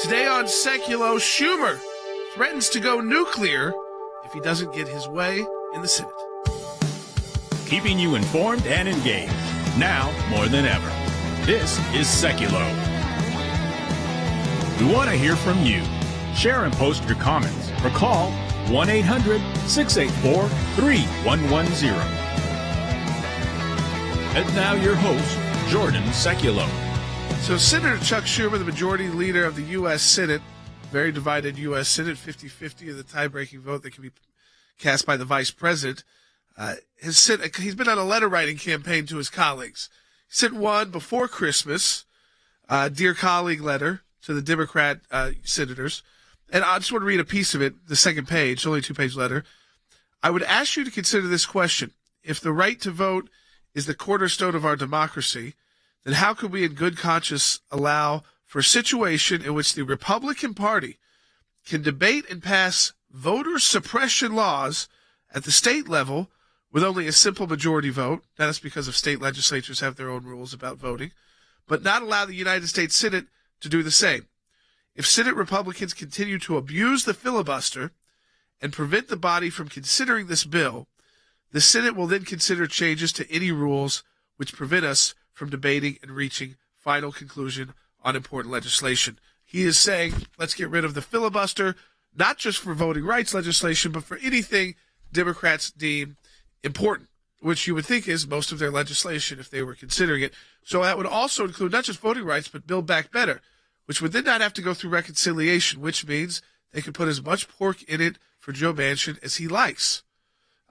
Today on Sekulow, Schumer threatens to go nuclear if he doesn't get his way in the Senate. Keeping you informed and engaged, now more than ever. This is Sekulow. We want to hear from you. Share and post your comments or call 1-800-684-3110. And now your host, Jordan Sekulow. So Senator Chuck Schumer, the Majority Leader of the U.S. Senate, very divided U.S. Senate, 50-50 of the tie-breaking vote that can be cast by the Vice President, he's been on a letter-writing campaign to his colleagues. He sent one before Christmas, Dear Colleague letter to the Democrat senators. And I just want to read a piece of it, the second page, only a 2-page letter. I would ask you to consider this question. If the right to vote is the cornerstone of our democracy, then how could we in good conscience allow for a situation in which the Republican Party can debate and pass voter suppression laws at the state level with only a simple majority vote? Now, that's because of state legislatures have their own rules about voting, but not allow the United States Senate to do the same. If Senate Republicans continue to abuse the filibuster and prevent the body from considering this bill, the Senate will then consider changes to any rules which prevent us from debating and reaching final conclusion on important legislation. He is saying, let's get rid of the filibuster, not just for voting rights legislation, but for anything Democrats deem important, which you would think is most of their legislation if they were considering it. So that would also include not just voting rights, but Build Back Better, which would then not have to go through reconciliation, which means they could put as much pork in it for Joe Manchin as he likes.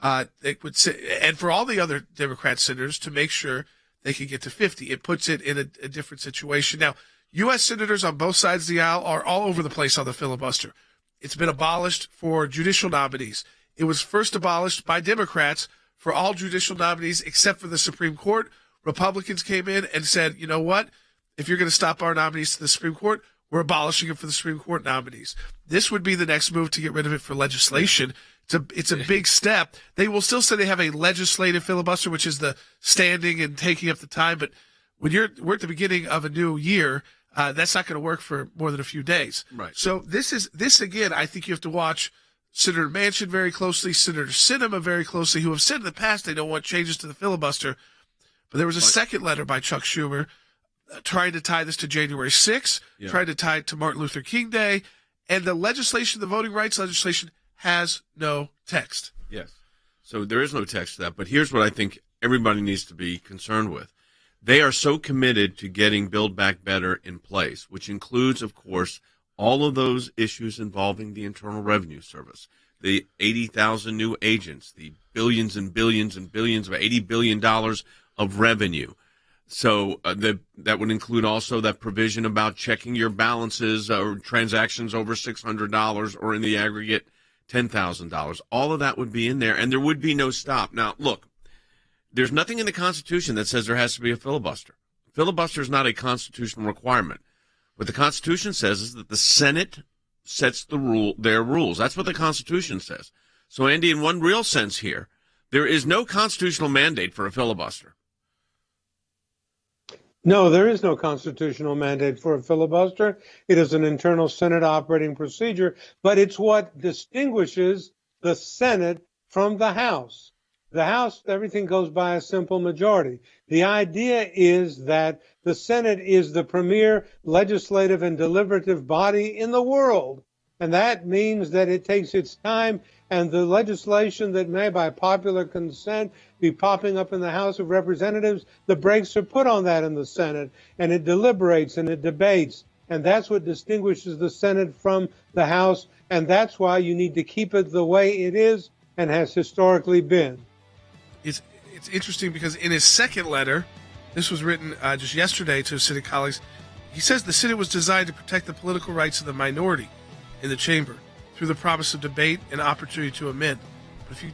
They would say, and for all the other Democrat senators to make sure they can get to 50. It puts it in a different situation. Now, U.S. senators on both sides of the aisle are all over the place on the filibuster. It's been abolished for judicial nominees. It was first abolished by Democrats for all judicial nominees except for the Supreme Court. Republicans came in and said, you know what? If you're going to stop our nominees to the Supreme Court, we're abolishing it for the Supreme Court nominees. This would be the next move to get rid of it for legislation. It's a big step. They will still say they have a legislative filibuster, which is the standing and taking up the time. But when we're at the beginning of a new year, that's not going to work for more than a few days. Right. So this again, I think you have to watch Senator Manchin very closely, Senator Cinema very closely, who have said in the past they don't want changes to the filibuster. But there was a second letter by Chuck Schumer trying to tie this to January 6th, trying to tie it to Martin Luther King Day, and the legislation, the voting rights legislation, has no text. Yes. So there is no text to that. But here's what I think everybody needs to be concerned with. They are so committed to getting Build Back Better in place, which includes, of course, all of those issues involving the Internal Revenue Service, the 80,000 new agents, the billions and billions and billions of $80 billion of revenue. So that would include also that provision about checking your balances or transactions over $600 or in the aggregate $10,000. All of that would be in there, and there would be no stop. Now, look, there's nothing in the Constitution that says there has to be a filibuster. Filibuster is not a constitutional requirement. What the Constitution says is that the Senate sets their rules. That's what the Constitution says. So, Andy, in one real sense here, there is no constitutional mandate for a filibuster. No, there is no constitutional mandate for a filibuster. It is an internal Senate operating procedure, but it's what distinguishes the Senate from the House. The House, everything goes by a simple majority. The idea is that the Senate is the premier legislative and deliberative body in the world. And that means that it takes its time, and the legislation that may, by popular consent, be popping up in the House of Representatives, the brakes are put on that in the Senate, and it deliberates and it debates. And that's what distinguishes the Senate from the House, and that's why you need to keep it the way it is and has historically been. It's interesting because in his second letter, this was written just yesterday to his Senate colleagues, he says the Senate was designed to protect the political rights of the minority in the chamber through the promise of debate and opportunity to amend. But if you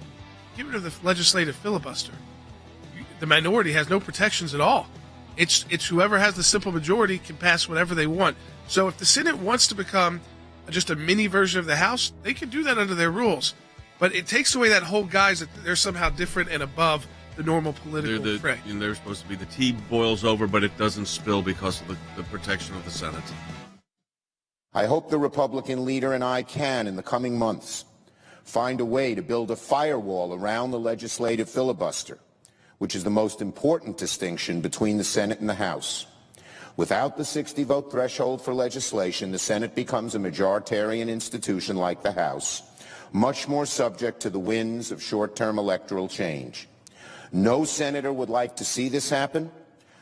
get rid of the legislative filibuster, the minority has no protections at all. It's whoever has the simple majority can pass whatever they want. So if the Senate wants to become just a mini version of the House, they can do that under their rules. But it takes away that whole guise that they're somehow different and above the normal political fray. They're supposed to be the tea boils over, but it doesn't spill because of the protection of the Senate. I hope the Republican leader and I can, in the coming months, find a way to build a firewall around the legislative filibuster, which is the most important distinction between the Senate and the House. Without the 60-vote threshold for legislation, the Senate becomes a majoritarian institution like the House, much more subject to the winds of short-term electoral change. No senator would like to see this happen,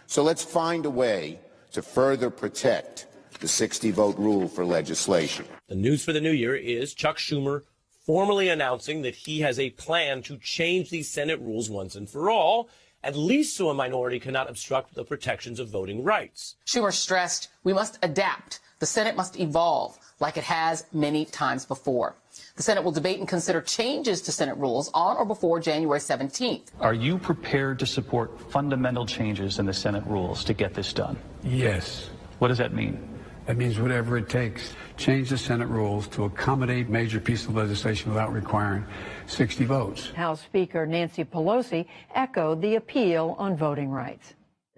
so let's find a way to further protect the 60-vote rule for legislation. The news for the new year is Chuck Schumer formally announcing that he has a plan to change these Senate rules once and for all, at least so a minority cannot obstruct the protections of voting rights. Schumer stressed we must adapt. The Senate must evolve like it has many times before. The Senate will debate and consider changes to Senate rules on or before January 17th. Are you prepared to support fundamental changes in the Senate rules to get this done? Yes. What does that mean? That means whatever it takes. Change the Senate rules to accommodate major pieces of legislation without requiring 60 votes. House Speaker Nancy Pelosi echoed the appeal on voting rights.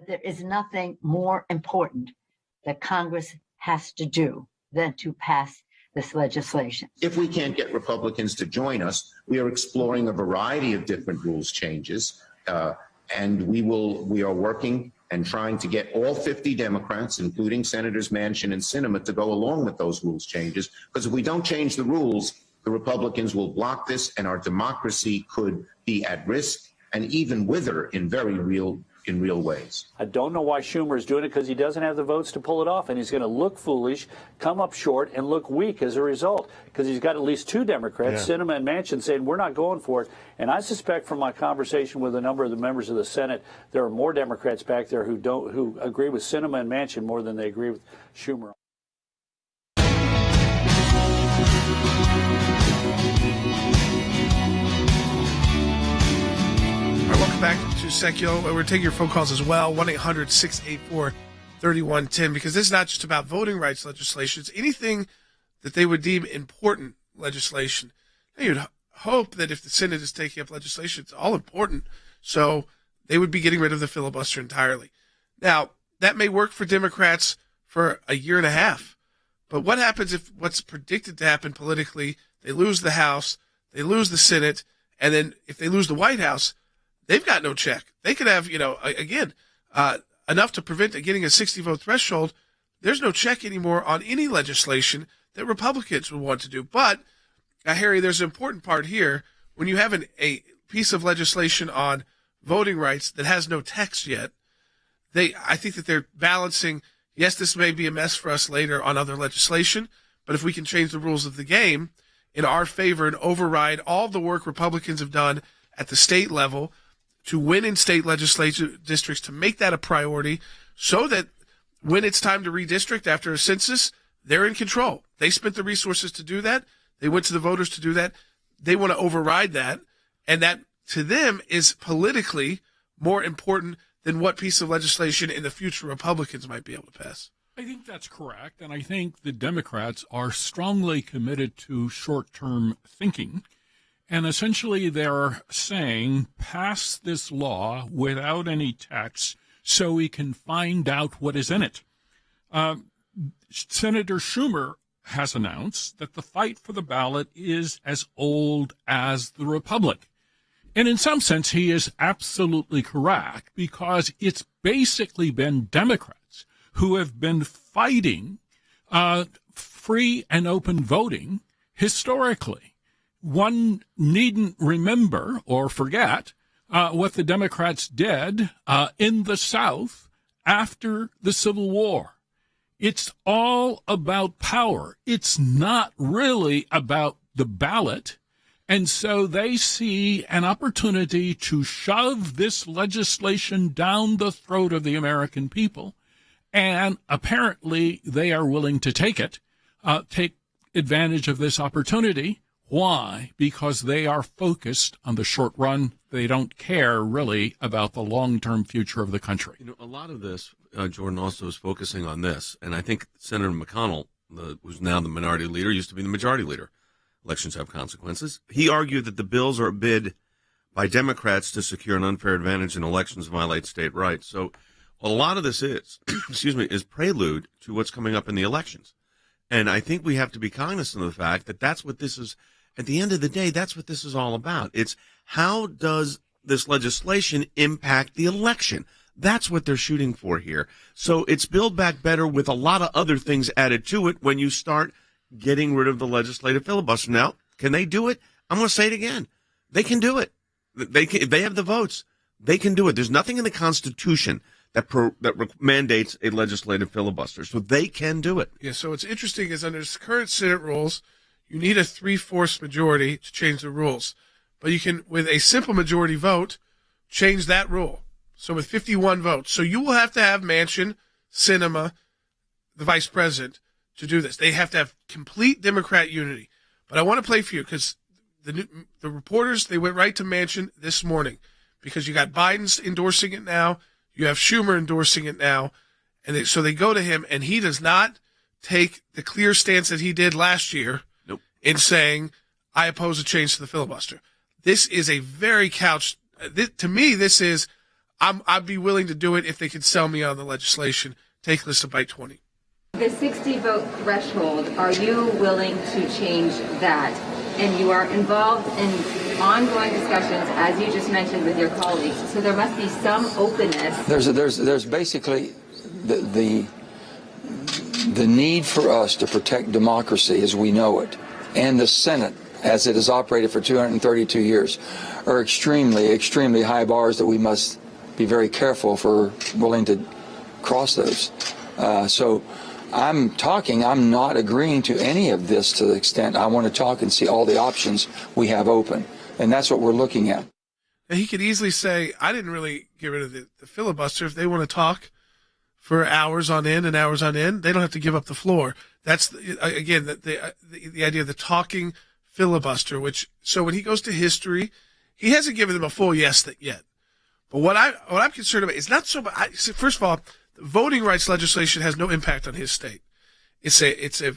There is nothing more important that Congress has to do than to pass this legislation. If we can't get Republicans to join us, we are exploring a variety of different rules changes, and we are working and trying to get all 50 Democrats, including Senators Manchin and Cinema, to go along with those rules changes. Because if we don't change the rules, the Republicans will block this, and our democracy could be at risk and even wither in real ways. I don't know why Schumer is doing it, because he doesn't have the votes to pull it off, and he's going to look foolish, come up short, and look weak as a result, because he's got at least two Democrats, Cinema and Manchin, saying we're not going for it. And I suspect from my conversation with a number of the members of the Senate, there are more Democrats back there who agree with Cinema and Manchin more than they agree with Schumer. Welcome back to Sekulow. We're taking your phone calls as well, 1-800-684-3110, because this is not just about voting rights legislation. It's anything that they would deem important legislation. Now, you'd hope that if the Senate is taking up legislation, it's all important, so they would be getting rid of the filibuster entirely. Now, that may work for Democrats for a year and a half, but what happens if what's predicted to happen politically, they lose the House, they lose the Senate, and then if they lose the White House, they've got no check. They could have, enough to prevent getting a 60-vote threshold. There's no check anymore on any legislation that Republicans would want to do. But, Harry, there's an important part here. When you have a piece of legislation on voting rights that has no text yet, I think that they're balancing, yes, this may be a mess for us later on other legislation, but if we can change the rules of the game in our favor and override all the work Republicans have done at the state level to win in state legislature districts, to make that a priority so that when it's time to redistrict after a census, they're in control. They spent the resources to do that. They went to the voters to do that. They want to override that. And that, to them, is politically more important than what piece of legislation in the future Republicans might be able to pass. I think that's correct. And I think the Democrats are strongly committed to short-term thinking. And essentially, they're saying, pass this law without any text so we can find out what is in it. Senator Schumer has announced that the fight for the ballot is as old as the Republic. And in some sense, he is absolutely correct, because it's basically been Democrats who have been fighting free and open voting historically. One needn't remember or forget what the Democrats did in the South after the Civil War. It's all about power. It's not really about the ballot. And so they see an opportunity to shove this legislation down the throat of the American people. And apparently they are willing to take advantage of this opportunity. Why? Because they are focused on the short run. They don't care really about the long-term future of the country. A lot of this, Jordan, also is focusing on this. And I think Senator McConnell, who's now the minority leader, used to be the majority leader. Elections have consequences. He argued that the bills are a bid by Democrats to secure an unfair advantage in elections, violate state rights. So a lot of this is, is prelude to what's coming up in the elections. And I think we have to be cognizant of the fact that that's what this is. At the end of the day, that's what this is all about. It's how does this legislation impact the election? That's what they're shooting for here. So it's Build Back Better with a lot of other things added to it when you start getting rid of the legislative filibuster. Now, can they do it? I'm going to say it again. They can do it. They have the votes. They can do it. There's nothing in the Constitution that mandates a legislative filibuster, so they can do it. Yeah, so what's interesting is under current Senate rules, you need a 3/4 majority to change the rules. But you can, with a simple majority vote, change that rule. So with 51 votes. So you will have to have Manchin, Cinema, the vice president, to do this. They have to have complete Democrat unity. But I want to play for you because the reporters, they went right to Manchin this morning because you got Biden's endorsing it now. You have Schumer endorsing it now. And so they go to him, and he does not take the clear stance that he did last year in saying, I oppose a change to the filibuster. This is a very couched, to me, this is, I'd be willing to do it if they could sell me on the legislation. Take this to bite 20. The 60-vote threshold, are you willing to change that? And you are involved in ongoing discussions, as you just mentioned, with your colleagues. So there must be some openness. There's basically the need for us to protect democracy as we know it, and the Senate as it has operated for 232 years, are extremely, extremely high bars that we must be very careful for willing to cross those. So I'm not agreeing to any of this to the extent I want to talk and see all the options we have open. And that's what we're looking at. And he could easily say, I didn't really get rid of the filibuster. If they want to talk for hours on end and hours on end, they don't have to give up the floor. That's, again, the idea of the talking filibuster, so when he goes to history, he hasn't given them a full yes yet. But what I'm concerned about is not so much. First of all, the voting rights legislation has no impact on his state. It's a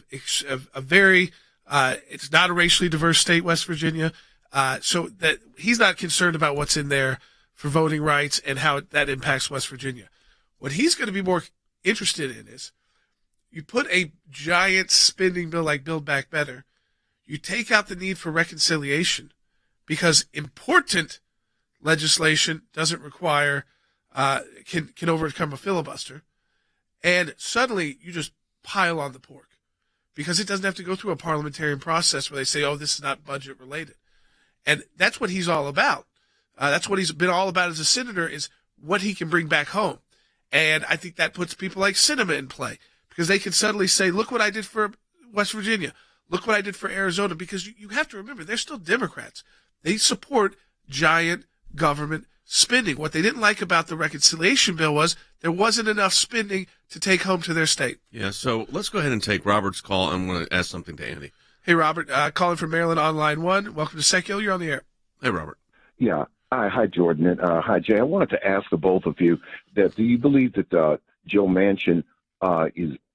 very it's not a racially diverse state, West Virginia. So that he's not concerned about what's in there for voting rights and how that impacts West Virginia. What he's going to be more interested in is you put a giant spending bill like Build Back Better. You take out the need for reconciliation because important legislation doesn't require, can overcome a filibuster. And suddenly you just pile on the pork because it doesn't have to go through a parliamentarian process where they say, oh, this is not budget related. And that's what he's all about. That's what he's been all about as a senator is what he can bring back home. And I think that puts people like Cinema in play because they can suddenly say, look what I did for West Virginia. Look what I did for Arizona, because you have to remember, they're still Democrats. They support giant government spending. What they didn't like about the reconciliation bill was there wasn't enough spending to take home to their state. Yeah, so let's go ahead and take Robert's call. I'm going to ask something to Andy. Hey, Robert, calling from Maryland on line 1. Welcome to Sekulow. You're on the air. Hey, Robert. Yeah. Hi, Jordan. And hi, Jay. I wanted to ask the both of you that do you believe that Joe Manchin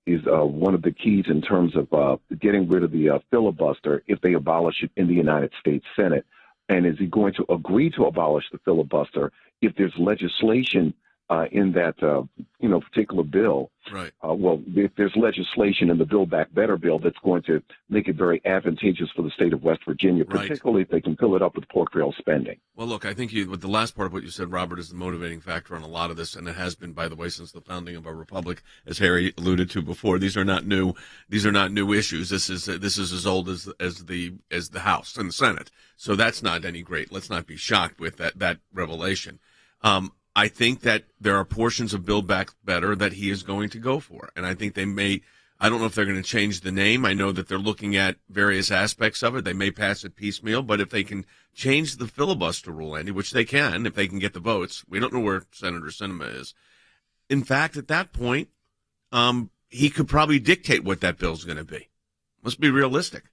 is one of the keys in terms of getting rid of the filibuster if they abolish it in the United States Senate? And is he going to agree to abolish the filibuster if there's legislation in that particular bill? Right. Well, if there's legislation in the Build Back Better bill that's going to make it very advantageous for the state of West Virginia, particularly if they can fill it up with pork barrel spending. Well, look, I think with the last part of what you said, Robert, is the motivating factor on a lot of this, and it has been, by the way, since the founding of our republic, as Harry alluded to before. These are not new. These are not new issues. This is as old as the House and the Senate. So that's not any great. Let's not be shocked with that revelation. I think that there are portions of Build Back Better that he is going to go for. And I think they may, I don't know if they're going to change the name. I know that they're looking at various aspects of it. They may pass it piecemeal, but if they can change the filibuster rule, Andy, which they can, if they can get the votes, we don't know where Senator Cinema is. In fact, at that point, he could probably dictate what that bill's going to be. Let's be realistic.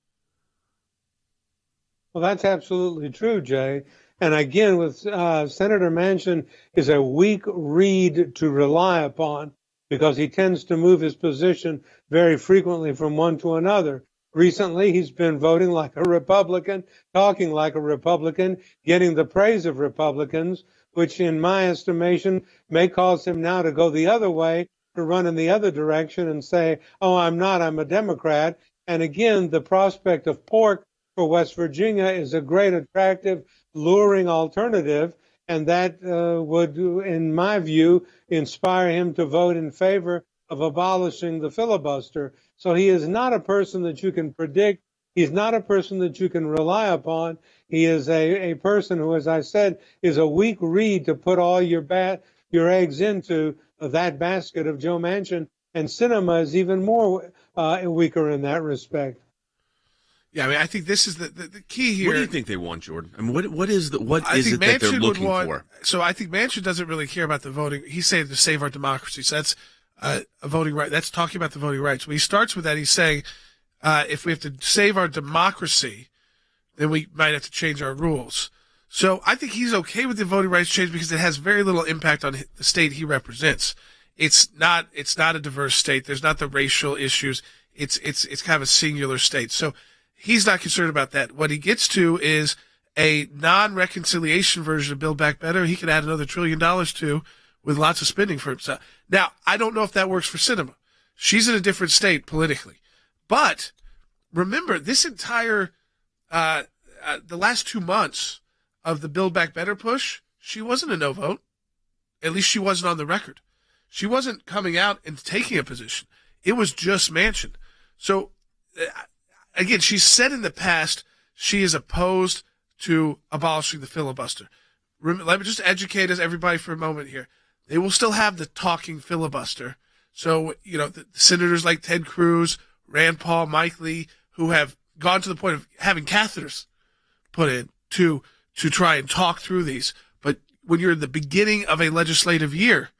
Well, that's absolutely true, Jay. And again, with Senator Manchin is a weak reed to rely upon because he tends to move his position very frequently from one to another. Recently, he's been voting like a Republican, talking like a Republican, getting the praise of Republicans, which in my estimation may cause him now to go the other way, to run in the other direction and say, oh, I'm not, I'm a Democrat. And again, the prospect of pork for West Virginia is a great, attractive, luring alternative. And that would, in my view, inspire him to vote in favor of abolishing the filibuster. So he is not a person that you can predict. He's not a person that you can rely upon. He is a person who, as I said, is a weak reed to put all your eggs into that basket of Joe Manchin. And Cinema is even more weaker in that respect. Yeah, I mean, I think this is the key here. What do you think they want, Jordan? I mean, what is it Manchin that they're looking for? So I think Manchin doesn't really care about the voting. He's saying to save our democracy. So that's a voting right. That's talking about the voting rights. When he starts with that, he's saying if we have to save our democracy, then we might have to change our rules. So I think he's okay with the voting rights change because it has very little impact on the state he represents. It's not a diverse state. There's not the racial issues. It's kind of a singular state. So he's not concerned about that. What he gets to is a non-reconciliation version of Build Back Better. He can add another $1 trillion to with lots of spending for himself. Now, I don't know if that works for Cinema. She's in a different state politically. But remember, this entire the last 2 months of the Build Back Better push, she wasn't a no vote. At least she wasn't on the record. She wasn't coming out and taking a position. It was just Manchin. So, again, she's said in the past she is opposed to abolishing the filibuster. Let me just educate us, everybody, for a moment here. They will still have the talking filibuster. So, the senators like Ted Cruz, Rand Paul, Mike Lee, who have gone to the point of having catheters put in to try and talk through these. But when you're in the beginning of a legislative year,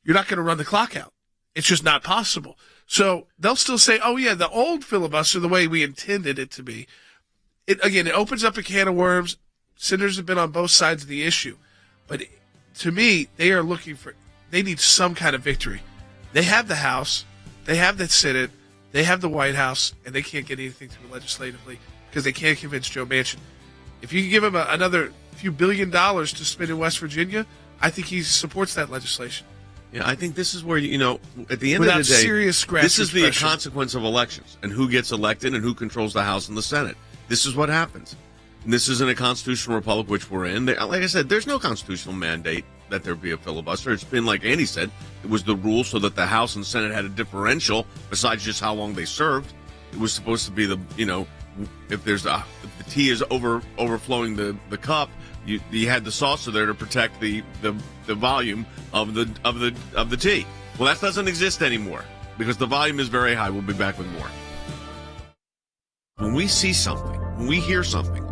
you're not going to run the clock out. It's just not possible. So they'll still say, oh, yeah, the old filibuster, the way we intended it to be. It opens up a can of worms. Senators have been on both sides of the issue. But to me, they need some kind of victory. They have the House, they have the Senate, they have the White House, and they can't get anything through legislatively because they can't convince Joe Manchin. If you can give him another few $1 billion to spend in West Virginia, I think he supports that legislation. Yeah, I think this is where, at the end Without of the day, serious this is the pressure. consequence of elections and who gets elected and who controls the House and the Senate. This is what happens. And this isn't a constitutional republic, which we're in. Like I said, there's no constitutional mandate that there be a filibuster. It's been, like Andy said, it was the rule so that the House and Senate had a differential besides just how long they served. It was supposed to be if the tea is overflowing the cup, you had the saucer there to protect the volume of the tea. Well, that doesn't exist anymore because the volume is very high. We'll be back with more. When we see something, when we hear something,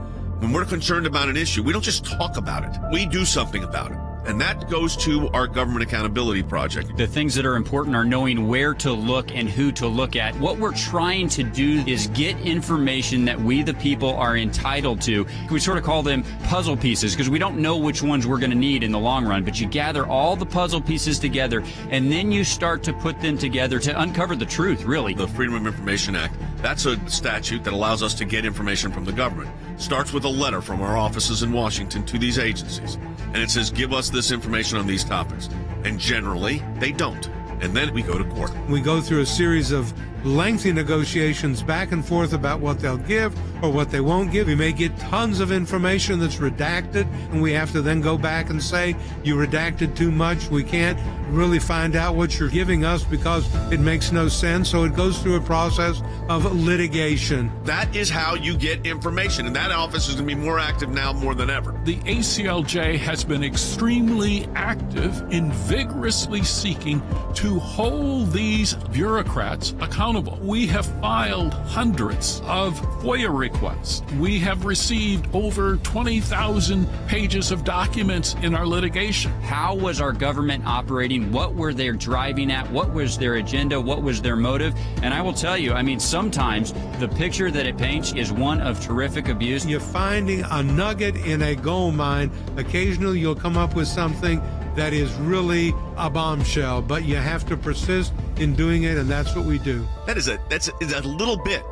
when we're concerned about an issue, we don't just talk about it. We do something about it. And that goes to our Government Accountability Project. The things that are important are knowing where to look and who to look at. What we're trying to do is get information that we, the people, are entitled to. We sort of call them puzzle pieces because we don't know which ones we're going to need in the long run. But you gather all the puzzle pieces together, and then you start to put them together to uncover the truth, really. The Freedom of Information Act, that's a statute that allows us to get information from the government. Starts with a letter from our offices in Washington to these agencies. And it says, give us this information on these topics. And generally, they don't. And then we go to court. We go through a series of lengthy negotiations back and forth about what they'll give or what they won't give. We may get tons of information that's redacted, and we have to then go back and say, you redacted too much. We can't really find out what you're giving us because it makes no sense. So it goes through a process of litigation. That is how you get information, and that office is going to be more active now more than ever. The ACLJ has been extremely active in vigorously seeking to hold these bureaucrats accountable. We have filed hundreds of FOIA requests. We have received over 20,000 pages of documents in our litigation. How was our government operating? What were they driving at? What was their agenda? What was their motive? And I will tell you, sometimes the picture that it paints is one of terrific abuse. You're finding a nugget in a gold mine. Occasionally you'll come up with something that is really a bombshell, but you have to persist in doing it, and that's what we do. That's a little bit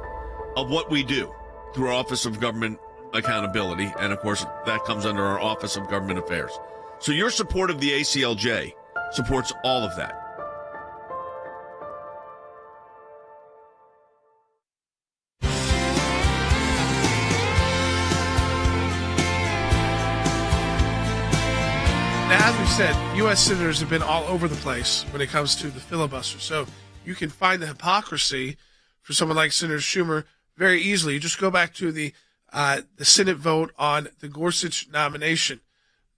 of what we do through our Office of Government Accountability, and of course that comes under our Office of Government Affairs. So your support of the ACLJ supports all of that. we said, U.S. senators have been all over the place when it comes to the filibuster. So you can find the hypocrisy for someone like Senator Schumer very easily. You just go back to the Senate vote on the Gorsuch nomination.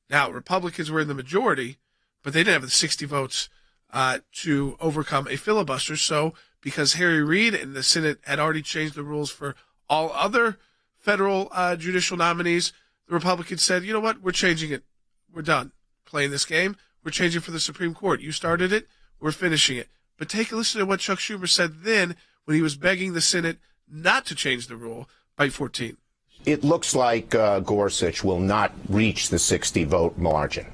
Now, Republicans were in the majority, but they didn't have the 60 votes to overcome a filibuster. So because Harry Reid and the Senate had already changed the rules for all other federal judicial nominees, the Republicans said, you know what, we're changing it. We're done playing this game. We're changing for the Supreme Court. You started it. We're finishing it. But take a listen to what Chuck Schumer said then when he was begging the Senate not to change the rule by 14. It looks like Gorsuch will not reach the 60-vote margin.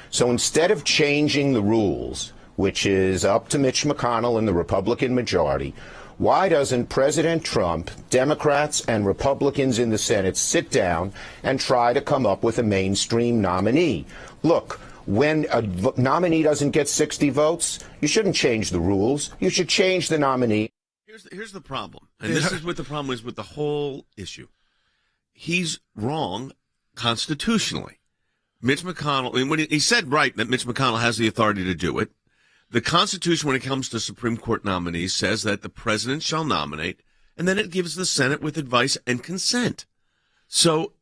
So instead of changing the rules, which is up to Mitch McConnell and the Republican majority, why doesn't President Trump, Democrats and Republicans in the Senate sit down and try to come up with a mainstream nominee? Look, when a nominee doesn't get 60 votes, you shouldn't change the rules. You should change the nominee. Here's the problem, and this is what the problem is with the whole issue. He's wrong constitutionally. Mitch McConnell, and when he said right that Mitch McConnell has the authority to do it. The Constitution, when it comes to Supreme Court nominees, says that the president shall nominate, and then it gives the Senate with advice and consent. So,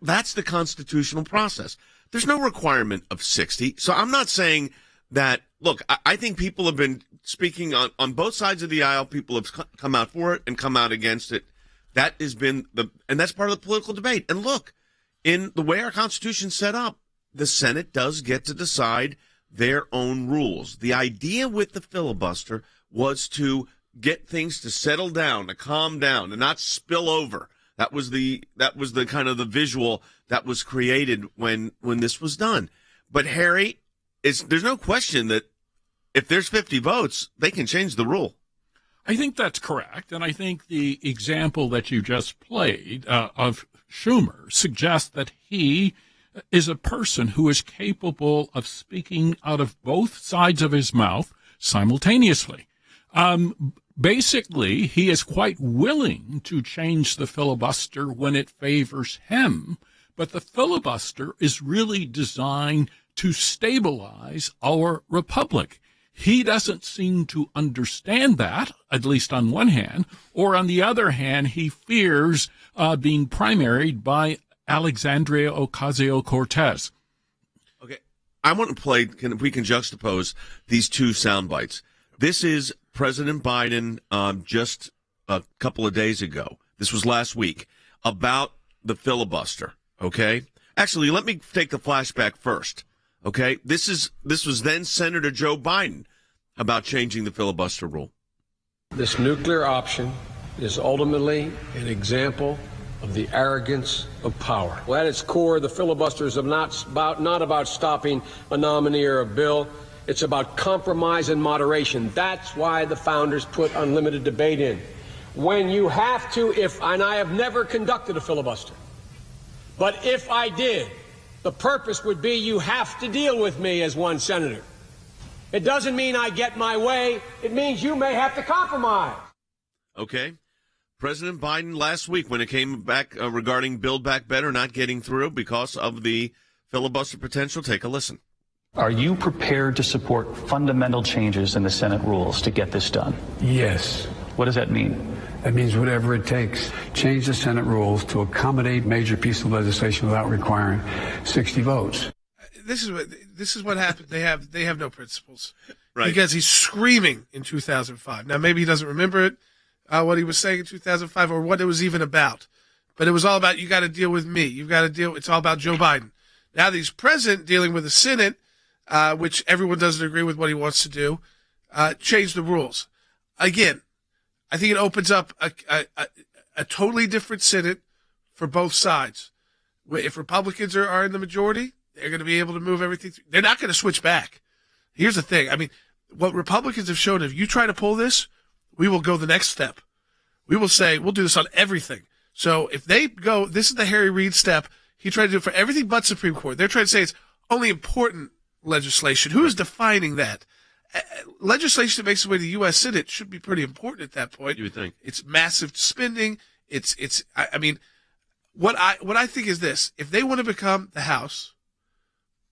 that's the constitutional process. There's no requirement of 60. So I'm not saying that, look, I think people have been speaking on both sides of the aisle. People have come out for it and come out against it. That has been and that's part of the political debate. And look, in the way our Constitution's set up, the Senate does get to decide their own rules. The idea with the filibuster was to get things to settle down, to calm down, and not spill over. That was the kind of the visual that was created when this was done. But Harry, there's no question that if there's 50 votes, they can change the rule. I think that's correct, and I think the example that you just played of Schumer suggests that he is a person who is capable of speaking out of both sides of his mouth simultaneously. Basically, he is quite willing to change the filibuster when it favors him, but the filibuster is really designed to stabilize our republic. He doesn't seem to understand that, at least on one hand, or on the other hand, he fears being primaried by Alexandria Ocasio-Cortez. Okay, I want to play, if we can juxtapose these two sound bites. This is President Biden just a couple of days ago. This was last week, about the filibuster, okay? Actually, let me take the flashback first, okay? This was then Senator Joe Biden about changing the filibuster rule. This nuclear option is ultimately an example of the arrogance of power. Well, at its core, the filibuster is not about stopping a nominee or a bill. It's about compromise and moderation. That's why the founders put unlimited debate in. When you have to, and I have never conducted a filibuster, but if I did, the purpose would be you have to deal with me as one senator. It doesn't mean I get my way. It means you may have to compromise. Okay. President Biden last week, when it came back regarding Build Back Better not getting through because of the filibuster potential, take a listen. Are you prepared to support fundamental changes in the Senate rules to get this done? Yes. What does that mean? That means whatever it takes. Change the Senate rules to accommodate major pieces of legislation without requiring 60 votes. This is what happened. They have no principles. Right. Because he's screaming in 2005. Now, maybe he doesn't remember it, what he was saying in 2005 or what it was even about. But it was all about, you got to deal with me. It's all about Joe Biden. Now that he's president, dealing with the Senate, which everyone doesn't agree with what he wants to do, change the rules. Again, I think it opens up a totally different Senate for both sides. If Republicans are in the majority, they're going to be able to move everything through. They're not going to switch back. Here's the thing. I mean, what Republicans have shown, if you try to pull this, we will go the next step. We will say, we'll do this on everything. So if they go, this is the Harry Reid step. He tried to do it for everything but Supreme Court. They're trying to say it's only important legislation. Who is defining that? Legislation that makes its way to the U.S. Senate should be pretty important at that point. You would think. It's massive spending. I mean, what I think is this. If they want to become the House,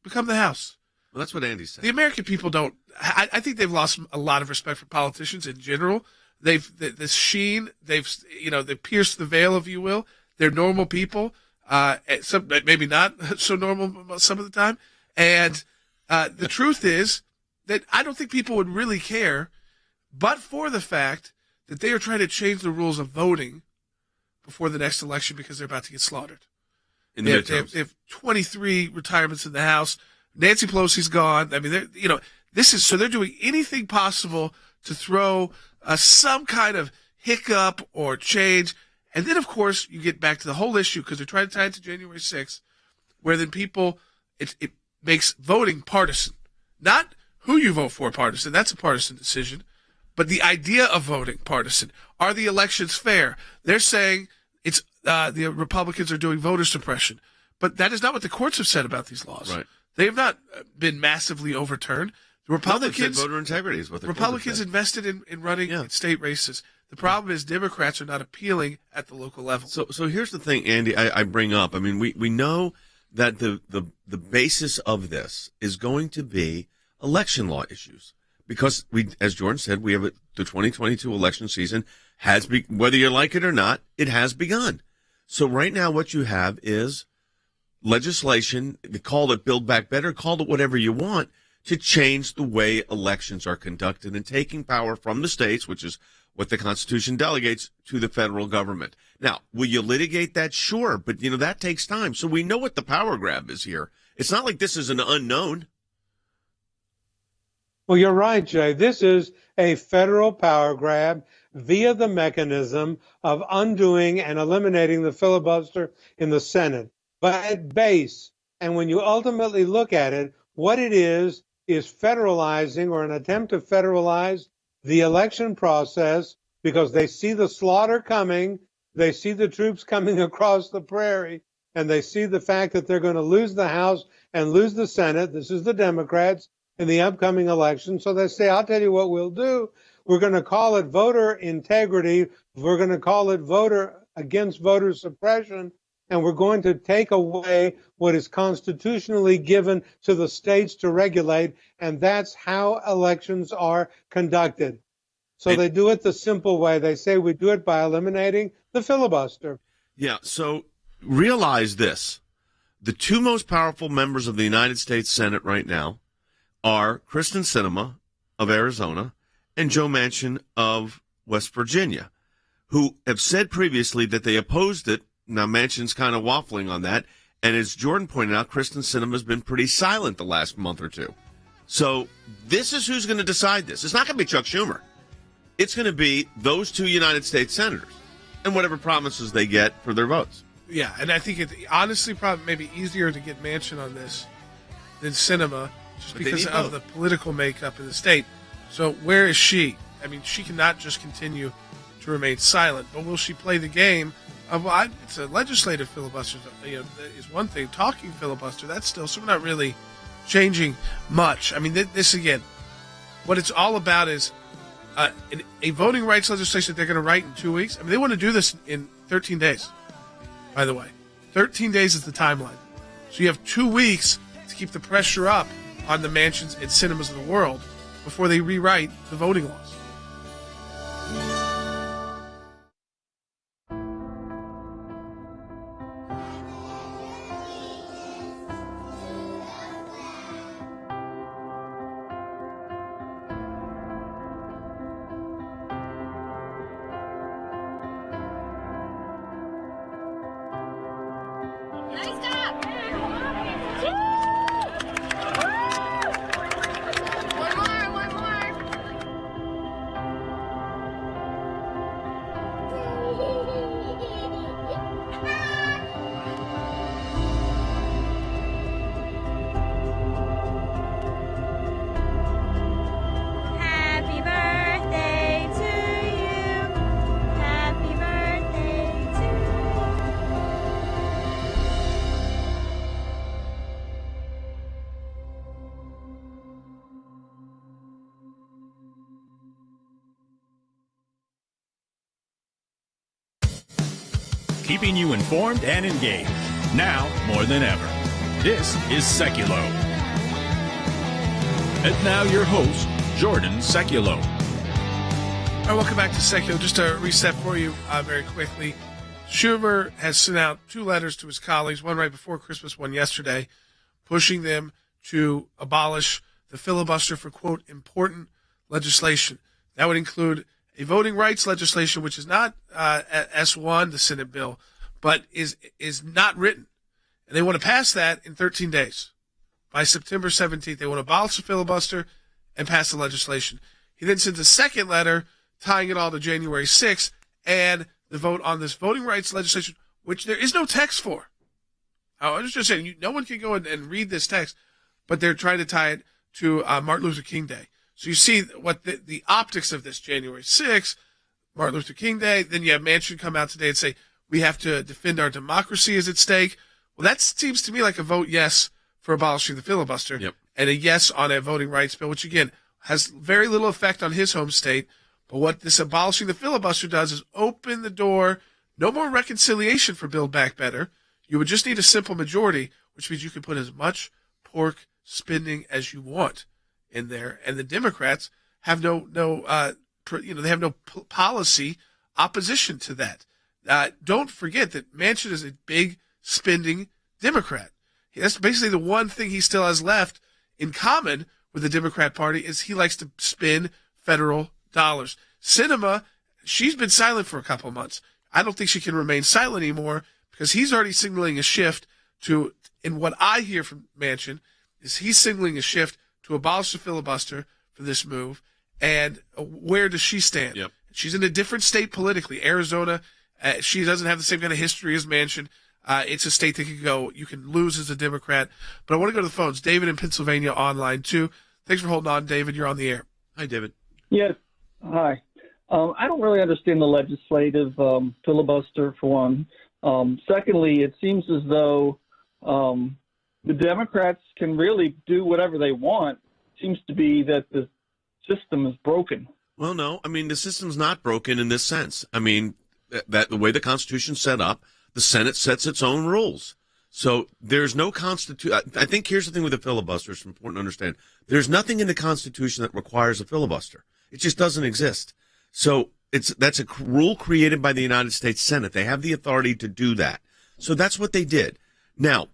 become the House. Well, that's what Andy's saying. The American people don't. I think they've lost a lot of respect for politicians in general. The sheen. They've pierced the veil, if you will. They're normal people. Some maybe not so normal some of the time. And the truth is that I don't think people would really care, but for the fact that they are trying to change the rules of voting before the next election because they're about to get slaughtered. In the midterms. They have 23 retirements in the House. Nancy Pelosi's gone. I mean, they're doing anything possible to throw some kind of hiccup or change. And then, of course, you get back to the whole issue because they're trying to tie it to January 6th, where then it makes voting partisan. Not who you vote for partisan. That's a partisan decision. But the idea of voting partisan. Are the elections fair? They're saying it's the Republicans are doing voter suppression. But that is not what the courts have said about these laws. Right. They have not been massively overturned. The Republicans, no, they've said voter integrity is what the Republicans invested in running in state races. The problem is Democrats are not appealing at the local level. So here's the thing, Andy, I bring up. I mean, we know that the basis of this is going to be election law issues. Because as Jordan said, we have the 2022 election season whether you like it or not, it has begun. So right now what you have is legislation, call it Build Back Better, call it whatever you want, to change the way elections are conducted and taking power from the states, which is what the Constitution delegates, to the federal government. Now, will you litigate that? Sure, but that takes time. So we know what the power grab is here. It's not like this is an unknown. Well, you're right, Jay. This is a federal power grab via the mechanism of undoing and eliminating the filibuster in the Senate. But at base, and when you ultimately look at it, what it is federalizing, or an attempt to federalize, the election process, because they see the slaughter coming, they see the troops coming across the prairie, and they see the fact that they're going to lose the House and lose the Senate. This is the Democrats in the upcoming election. So they say, I'll tell you what we'll do. We're going to call it voter integrity. We're going to call it against voter suppression. And we're going to take away what is constitutionally given to the states to regulate. And that's how elections are conducted. So they do it the simple way. They say we do it by eliminating the filibuster. Yeah. So realize this. The two most powerful members of the United States Senate right now are Manchin and Cinema of Arizona and Joe Manchin of West Virginia, who have said previously that they opposed it. Now, Manchin's kind of waffling on that. And as Jordan pointed out, Manchin and Cinema has been pretty silent the last month or two. So this is who's going to decide this. It's not going to be Chuck Schumer. It's going to be those two United States senators and whatever promises they get for their votes. Yeah, and I think it honestly probably maybe easier to get Manchin on this than Cinema, just because of the political makeup in the state. So where is she? I mean, she cannot just continue to remain silent, but will she play the game of, it's a legislative filibuster, is one thing. Talking filibuster, that's still, so we're not really changing much. I mean, this again, what it's all about is a voting rights legislation that they're going to write in 2 weeks. I mean, they want to do this in 13 days, by the way. 13 days is the timeline. So you have 2 weeks to keep the pressure up on the Manchins and Cinemas of the world before they rewrite the voting laws. Keeping you informed and engaged, now more than ever. This is Sekulow. And now your host, Jordan Sekulow. All right, welcome back to Sekulow. Just to reset for you very quickly, Schumer has sent out 2 letters to his colleagues, one right before Christmas, one yesterday, pushing them to abolish the filibuster for, quote, important legislation. That would include a voting rights legislation, which is not S1, the Senate bill, but is not written. And they want to pass that in 13 days. By September 17th, they want to abolish the filibuster and pass the legislation. He then sends a second letter tying it all to January 6th and the vote on this voting rights legislation, which there is no text for. I was just saying, no one can go and read this text, but they're trying to tie it to Martin Luther King Day. So you see what the optics of this January 6th, Martin Luther King Day. Then you have Manchin come out today and say, we have to defend our democracy is at stake. Well, that seems to me like a vote yes for abolishing the filibuster, and a yes on a voting rights bill, which again has very little effect on his home state. But what this abolishing the filibuster does is open the door. No more reconciliation for Build Back Better. You would just need a simple majority, which means you can put as much pork spending as you want in there. And the Democrats have no policy opposition to that. Don't forget that Manchin is a big spending Democrat. That's basically the one thing he still has left in common with the Democrat Party is he likes to spend federal dollars. Cinema, she's been silent for a couple of months. I don't think she can remain silent anymore because he's already signaling a shift to, and what I hear from Manchin is he's signaling a shift to abolish the filibuster for this move. And where does she stand? She's in a different state politically. Arizona, she doesn't have the same kind of history as Manchin. It's a state that you can lose as a Democrat. But I want to go to the phones. David in Pennsylvania online too. Thanks for holding on, David. You're on the air. Hi, David. Yes. Hi. I don't really understand the legislative filibuster, for one. Secondly, it seems as though the Democrats can really do whatever they want. It seems to be that the system is broken. Well, no. I mean, the system's not broken in this sense. I mean, that the way the Constitution's set up, the Senate sets its own rules. So there's no Constitution. I think here's the thing with the filibuster. It's important to understand. There's nothing in the Constitution that requires a filibuster. It just doesn't exist. So that's a rule created by the United States Senate. They have the authority to do that. So that's what they did. Now,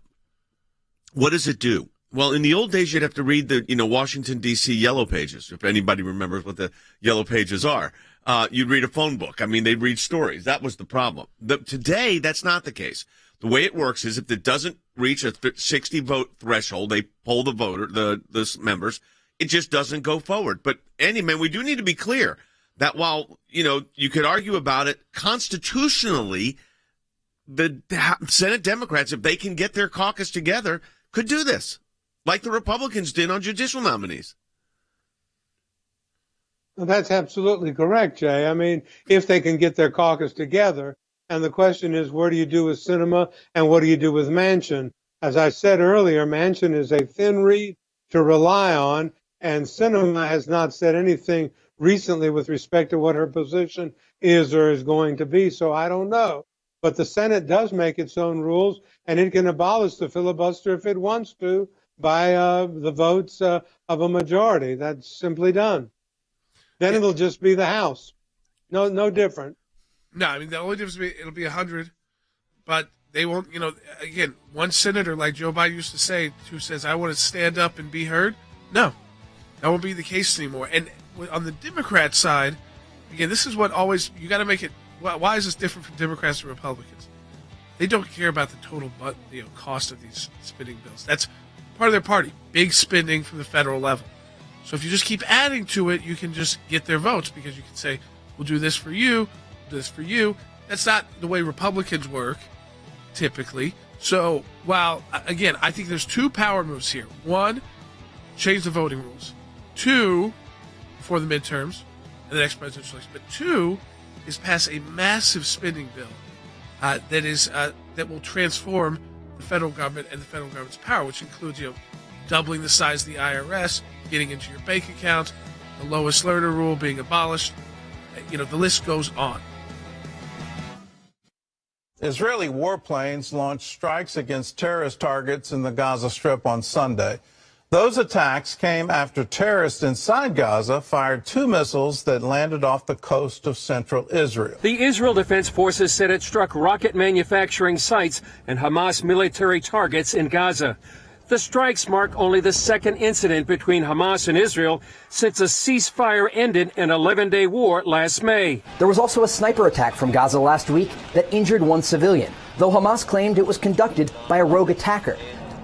what does it do? Well, in the old days, you'd have to read the, Washington, D.C. Yellow Pages, if anybody remembers what the Yellow Pages are. You'd read a phone book. I mean, they'd read stories. That was the problem. Today, that's not the case. The way it works is if it doesn't reach a 60-vote threshold, they poll the members. It just doesn't go forward. But anyway, we do need to be clear that while, you could argue about it constitutionally, the Senate Democrats, if they can get their caucus together, could do this, like the Republicans did on judicial nominees. Well, that's absolutely correct, Jay. I mean, if they can get their caucus together, and the question is, what do you do with Cinema and what do you do with Manchin? As I said earlier, Manchin is a thin reed to rely on, and Cinema has not said anything recently with respect to what her position is or is going to be, so I don't know. But the Senate does make its own rules, and it can abolish the filibuster if it wants to by the votes of a majority. That's simply done. Then it'll just be the House. No different. No, I mean, the only difference will be it'll be 100, but they won't, again, one senator, like Joe Biden used to say, who says, I want to stand up and be heard. No, that won't be the case anymore. And on the Democrat side, again, this is what always, you got to make it, why is this different from Democrats and Republicans? They don't care about the total cost of these spending bills. That's part of their party, big spending from the federal level. So if you just keep adding to it, you can just get their votes because you can say, we'll do this for you, this for you. That's not the way Republicans work, typically. So while, again, I think there's 2 power moves here. 1, change the voting rules. 2, before the midterms and the next presidential election. But 2 is pass a massive spending bill that will transform the federal government and the federal government's power, which includes, doubling the size of the IRS, getting into your bank account, the lowest learner rule being abolished. The list goes on. Israeli warplanes launched strikes against terrorist targets in the Gaza Strip on Sunday. Those attacks came after terrorists inside Gaza fired 2 missiles that landed off the coast of central Israel. The Israel Defense Forces said it struck rocket manufacturing sites and Hamas military targets in Gaza. The strikes mark only the second incident between Hamas and Israel since a ceasefire ended an 11-day war last May. There was also a sniper attack from Gaza last week that injured 1 civilian, though Hamas claimed it was conducted by a rogue attacker.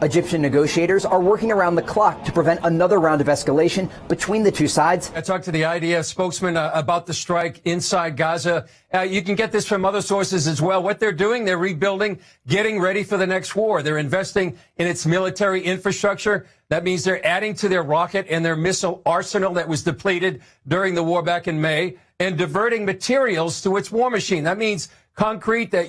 Egyptian negotiators are working around the clock to prevent another round of escalation between the two sides. I talked to the IDF spokesman about the strike inside Gaza. You can get this from other sources as well. What they're doing, they're rebuilding, getting ready for the next war. They're investing in its military infrastructure. That means they're adding to their rocket and their missile arsenal that was depleted during the war back in May and diverting materials to its war machine. That means concrete that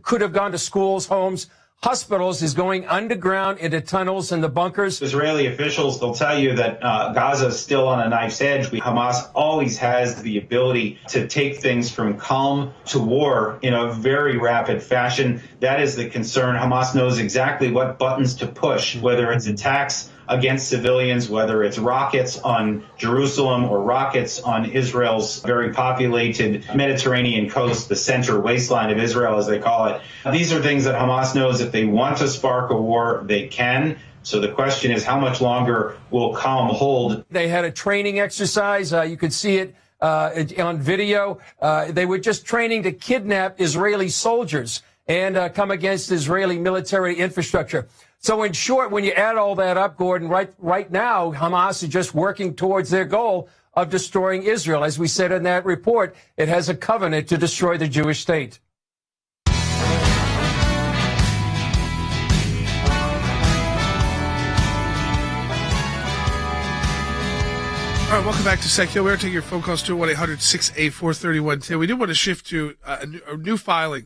could have gone to schools, homes, hospitals is going underground into tunnels and the bunkers. Israeli officials, they'll tell you that Gaza is still on a knife's edge. Hamas always has the ability to take things from calm to war in a very rapid fashion. That is the concern. Hamas knows exactly what buttons to push, whether it's attacks against civilians, whether it's rockets on Jerusalem or rockets on Israel's very populated Mediterranean coast, the center waistline of Israel, as they call it. These are things that Hamas knows if they want to spark a war, they can. So the question is, how much longer will calm hold? They had a training exercise. You could see it on video. They were just training to kidnap Israeli soldiers and come against Israeli military infrastructure. So in short, when you add all that up, Gordon, right now, Hamas is just working towards their goal of destroying Israel. As we said in that report, it has a covenant to destroy the Jewish state. All right, welcome back to Sekulow. We're taking your phone calls to 1-800-684-3110. We do want to shift to a new filing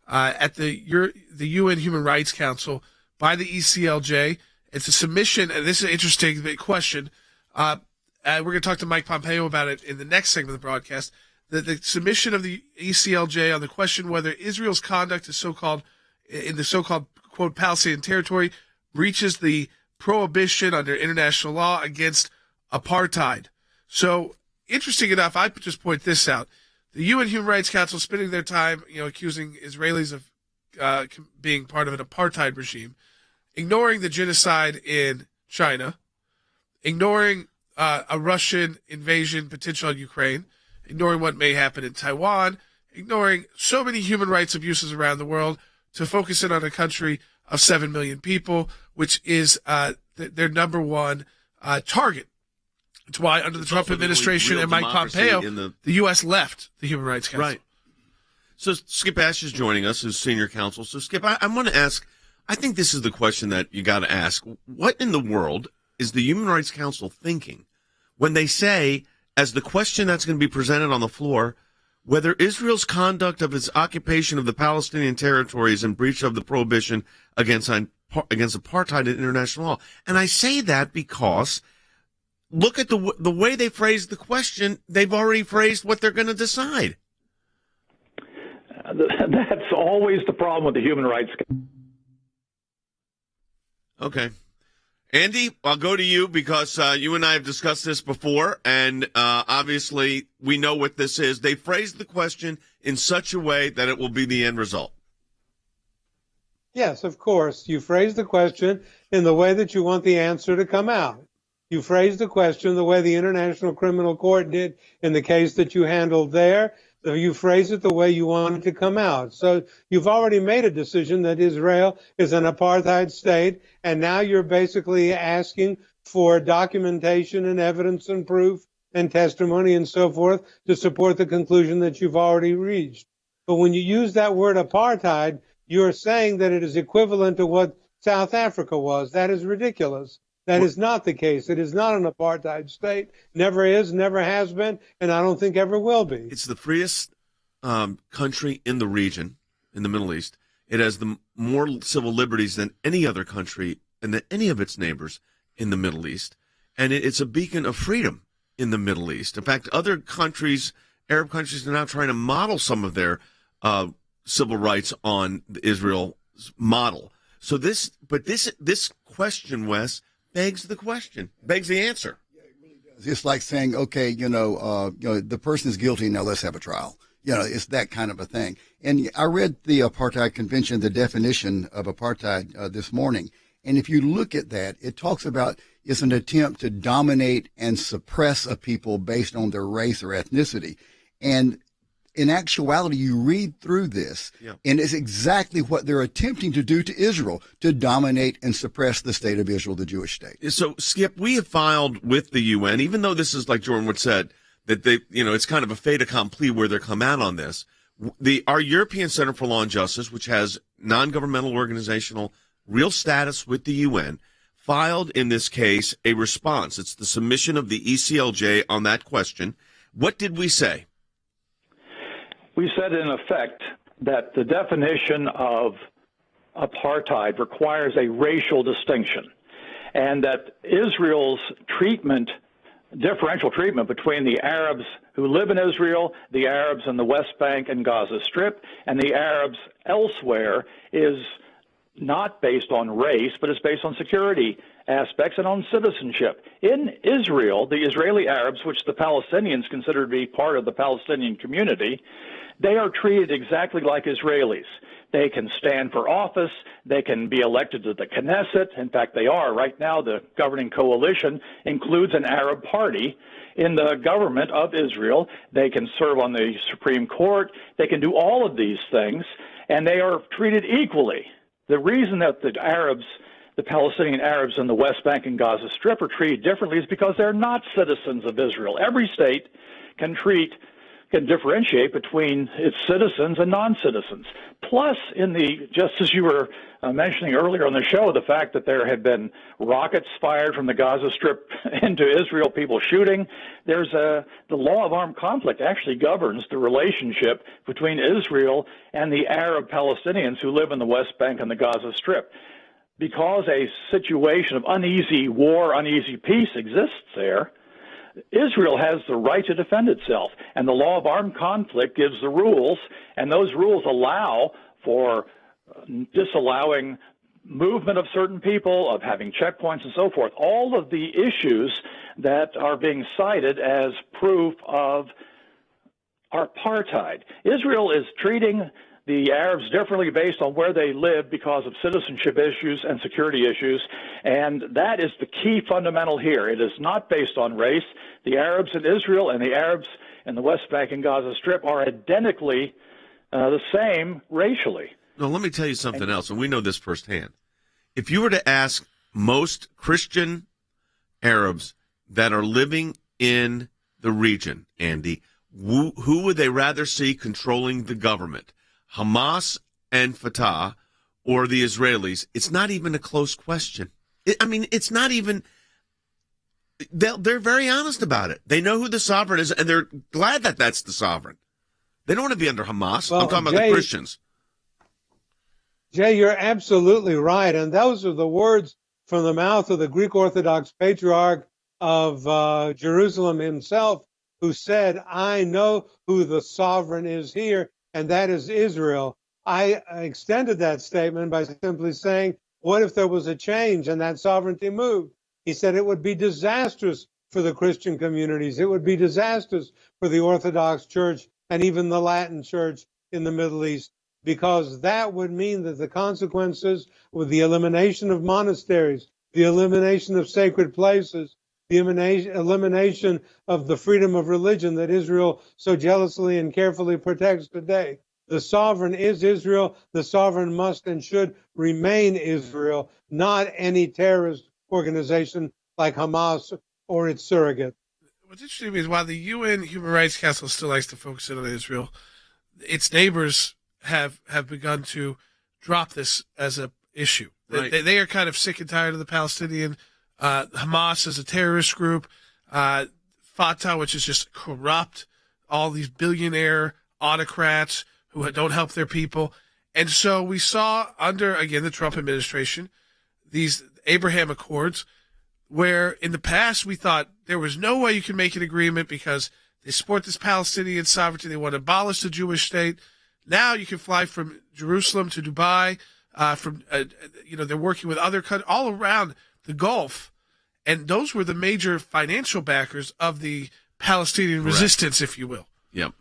at the UN Human Rights Council by the ACLJ. It's a submission, and this is an interesting question. We're going to talk to Mike Pompeo about it in the next segment of the broadcast. The submission of the ACLJ on the question whether Israel's conduct is in the so-called, quote, Palestinian territory breaches the prohibition under international law against apartheid. So, interesting enough, I just point this out. The UN Human Rights Council spending their time, accusing Israelis of being part of an apartheid regime, ignoring the genocide in China, ignoring a Russian invasion potential on Ukraine, ignoring what may happen in Taiwan, ignoring so many human rights abuses around the world to focus in on a country of 7 million people, which is their number one target. It's why under the Trump administration and Mike Pompeo, the U.S. left the Human Rights Council. Right. So Skip Ash is joining us as senior counsel. So Skip, I want to ask, I think this is the question that you got to ask. What in the world is the Human Rights Council thinking when they say, as the question that's going to be presented on the floor, whether Israel's conduct of its occupation of the Palestinian territory is in breach of the prohibition against apartheid in international law? And I say that because look at the way they phrased the question. They've already phrased what they're going to decide. That's always the problem with the Human Rights. Okay. Andy, I'll go to you because you and I have discussed this before, and obviously we know what this is. They phrased the question in such a way that it will be the end result. Yes, of course. You phrase the question in the way that you want the answer to come out. You phrase the question the way the International Criminal Court did in the case that you handled there. So you phrase it the way you want it to come out. So you've already made a decision that Israel is an apartheid state, and now you're basically asking for documentation and evidence and proof and testimony and so forth to support the conclusion that you've already reached. But when you use that word apartheid, you're saying that it is equivalent to what South Africa was. That is ridiculous. That is not the case. It is not an apartheid state. Never is, never has been, and I don't think ever will be. It's the freest country in the region, in the Middle East. It has the more civil liberties than any other country and than any of its neighbors in the Middle East. And it's a beacon of freedom in the Middle East. In fact, other countries, Arab countries, are now trying to model some of their civil rights on Israel's model. So this question, Wes, begs the question, begs the answer. It's like saying, okay, the person is guilty. Now let's have a trial. It's that kind of a thing. And I read the Apartheid Convention, the definition of apartheid this morning. And if you look at that, it talks about it's an attempt to dominate and suppress a people based on their race or ethnicity. And in actuality, you read through this, and it's exactly what they're attempting to do to Israel, to dominate and suppress the state of Israel, the Jewish state. So, Skip, we have filed with the UN, even though this is, like Jordan Wood said, that they, it's kind of a fait accompli where they come out on this. Our European Center for Law and Justice, which has non-governmental organizational real status with the UN, filed in this case a response. It's the submission of the ACLJ on that question. What did we say? We said, in effect, that the definition of apartheid requires a racial distinction, and that Israel's differential treatment between the Arabs who live in Israel, the Arabs in the West Bank and Gaza Strip, and the Arabs elsewhere is not based on race, but is based on security aspects and on citizenship. In Israel, the Israeli Arabs, which the Palestinians consider to be part of the Palestinian community, they are treated exactly like Israelis. They can stand for office. They can be elected to the Knesset. In fact, they are. Right now, the governing coalition includes an Arab party in the government of Israel. They can serve on the Supreme Court. They can do all of these things, and they are treated equally. The reason that the Palestinian Arabs in the West Bank and Gaza Strip are treated differently is because they're not citizens of Israel. Every state can differentiate between its citizens and non-citizens. Plus, just as you were mentioning earlier on the show, the fact that there had been rockets fired from the Gaza Strip into Israel, people shooting, the law of armed conflict actually governs the relationship between Israel and the Arab Palestinians who live in the West Bank and the Gaza Strip. Because a situation of uneasy war, uneasy peace exists there, Israel has the right to defend itself, and the law of armed conflict gives the rules, and those rules allow for disallowing movement of certain people, of having checkpoints and so forth. All of the issues that are being cited as proof of apartheid. Israel is treating the Arabs differently based on where they live because of citizenship issues and security issues, and that is the key fundamental here. It is not based on race. The Arabs in Israel and the Arabs in the West Bank and Gaza Strip are identically the same racially. No, let me tell you something else, and we know this firsthand. If you were to ask most Christian Arabs that are living in the region, Andy, who would they rather see controlling the government? Hamas and Fatah or the Israelis? It's not even a close question. It's not even. They're very honest about it. They know who the sovereign is, and they're glad that that's the sovereign. They don't want to be under Hamas. Well, I'm talking about the Christians. Jay, you're absolutely right. And those are the words from the mouth of the Greek Orthodox Patriarch of Jerusalem himself, who said, I know who the sovereign is here, and that is Israel. I extended that statement by simply saying, what if there was a change and that sovereignty moved? He said it would be disastrous for the Christian communities. It would be disastrous for the Orthodox Church and even the Latin Church in the Middle East, because that would mean that the consequences with the elimination of monasteries, the elimination of sacred places, the elimination of the freedom of religion that Israel so jealously and carefully protects today. The sovereign is Israel. The sovereign must and should remain Israel, not any terrorist organization like Hamas or its surrogate. What's interesting to me is while the UN Human Rights Council still likes to focus in on Israel, its neighbors have begun to drop this as an issue. Right. They are kind of sick and tired of the Palestinian Hamas as a terrorist group, Fatah, which is just corrupt, all these billionaire autocrats who don't help their people. And so we saw under, again, the Trump administration, these Abraham Accords, where in the past we thought there was no way you can make an agreement because they support this Palestinian sovereignty. They want to abolish the Jewish state. Now you can fly from Jerusalem to Dubai. They're working with other countries all around the Gulf And those were the major financial backers of the Palestinian resistance, if you will. Yep.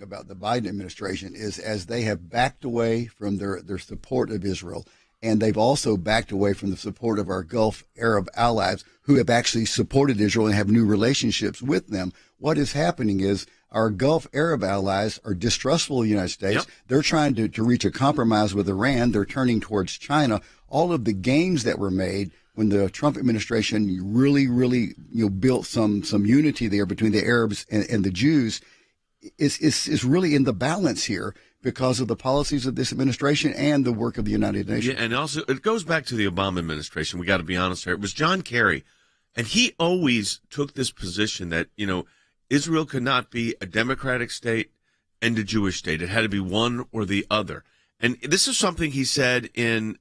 About the Biden administration is as they have backed away from their support of Israel, and they've also backed away from the support of our Gulf Arab allies who have actually supported Israel and have new relationships with them. What is happening is our Gulf Arab allies are distrustful of the United States. Yep. They're trying to reach a compromise with Iran. They're turning towards China. All of the gains that were made when the Trump administration really built some unity there between the Arabs and the Jews is really in the balance here because of the policies of this administration and the work of the United Nations. Yeah, and also it goes back to the Obama administration. We got to be honest here. It was John Kerry, and he always took this position that, Israel could not be a democratic state and a Jewish state. It had to be one or the other. And this is something he said in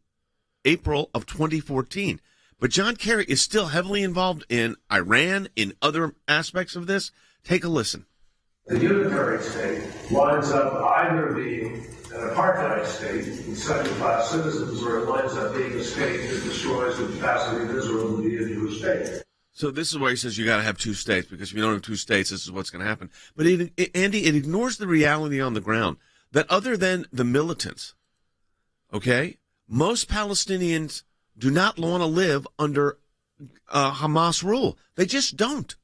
April of 2014. But John Kerry is still heavily involved in Iran, in other aspects of this. Take a listen. The unitary state winds up either being an apartheid state with second-class citizens, or it winds up being a state that destroys the capacity of Israel to be a Jewish state. So this is where he says you got to have two states, because if you don't have two states, this is what's going to happen. But Andy, it ignores the reality on the ground that other than the militants, okay, most Palestinians do not want to live under Hamas rule. They just don't.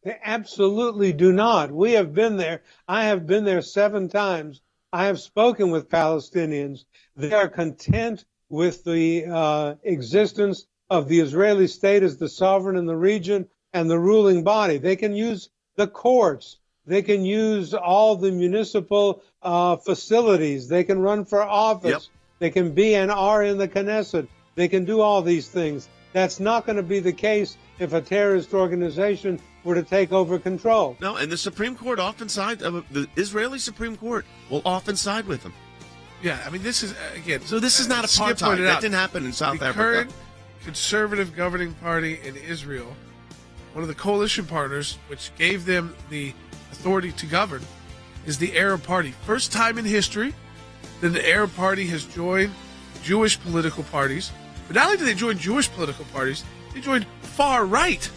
They absolutely do not. We have been there. I have been there 7 times. I have spoken with Palestinians. They are content with the existence of the Israeli state as the sovereign in the region and the ruling body. They can use the courts. They can use all the municipal facilities. They can run for office. Yep. They can be and are in the Knesset. They can do all these things. That's not going to be the case if a terrorist organization were to take over control. No, and the Supreme Court the Israeli Supreme Court will often side with them. Yeah, I mean, this is, again... So this is not apartheid. That didn't happen in South Africa. The current conservative governing party in Israel, one of the coalition partners, which gave them the authority to govern, is the Arab Party. First time in history that the Arab Party has joined Jewish political parties. But not only did they join Jewish political parties, they joined far-right